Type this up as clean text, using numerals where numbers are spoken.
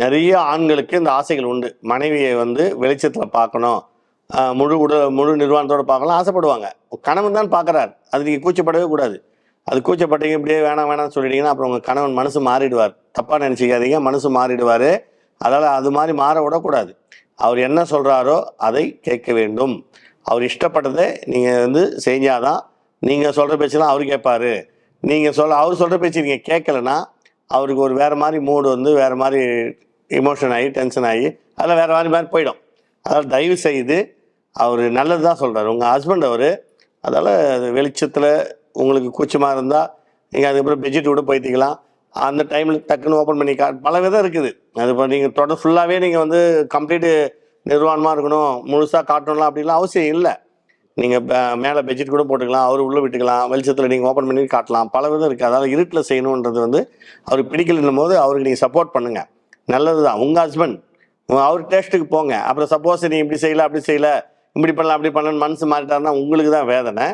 நிறைய ஆண்களுக்கு இந்த ஆசைகள் உண்டு. மனைவியை வந்து வெளிச்சத்தில் பார்க்கணும், முழு நிர்வாணத்தோடு பார்க்கலாம் ஆசைப்படுவாங்க. கணவன் தான் பார்க்குறார், அது நீங்கள் கூச்சப்படவே கூடாது. அது கூச்சப்பட்டீங்க இப்படியே வேணாம் வேணாம்னு சொல்லிட்டீங்கன்னா அப்புறம் உங்கள் கணவன் மனசு மாறிடுவார். தப்பாக நினச்சிக்காதீங்க, மனசு மாறிடுவார். அதால் அது மாதிரி மாற விடக்கூடாது. அவர் என்ன சொல்கிறாரோ அதை கேட்க வேண்டும். அவர் இஷ்டப்பட்டதை நீங்கள் வந்து செஞ்சாதான் நீங்கள் சொல்கிற பேச்செல்லாம் அவர் கேட்பார். அவர் சொல்கிற பேச்சு நீங்கள் கேட்கலன்னா அவருக்கு ஒரு வேறு மாதிரி மூடு வந்து வேறு மாதிரி எமோஷன் ஆகி டென்ஷன் ஆகி அதில் வேறு மாதிரி போயிடும். அதால் தயவு செய்து அவர் நல்லது தான் சொல்கிறார் உங்கள் ஹஸ்பண்ட் அவர். அதால் வெளிச்சத்தில் உங்களுக்கு கூச்சமாக இருந்தால் நீங்கள் அதுக்கப்புறம் பெட்ஷீட் கூட போய்த்திக்கலாம். அந்த டைமில் டக்குன்னு ஓப்பன் பண்ணி பல விதம் இருக்குது. அது இப்போ நீங்கள் தொடர் ஃபுல்லாகவே நீங்கள் வந்து கம்ப்ளீட்டு நிர்வாணமாக இருக்கணும், முழுசாக காட்டணும்லாம் அப்படின்லாம் அவசியம் இல்லை. நீங்கள் மேலே பெட்ஷீட் கூட போட்டுக்கலாம், அவர் உள்ளே விட்டுக்கலாம், வெளிச்சத்தில் நீங்கள் ஓப்பன் பண்ணி காட்டலாம். பல விதம் இருக்குது. அதாவது இருட்டில் செய்யணுன்றது வந்து அவருக்கு பிடிக்கலன்னும் போது அவருக்கு நீங்கள் சப்போர்ட் பண்ணுங்கள், நல்லது தான். உங்கள் ஹஸ்பண்ட் அவர் டேஸ்ட்டுக்கு போங்க. அப்புறம் சப்போஸ் நீ இப்படி செய்யலை அப்படி செய்யலை, இப்படி பண்ணலாம் அப்படி பண்ணலன்னு மனசு மாறிட்டாருன்னா உங்களுக்கு தான் வேதனை.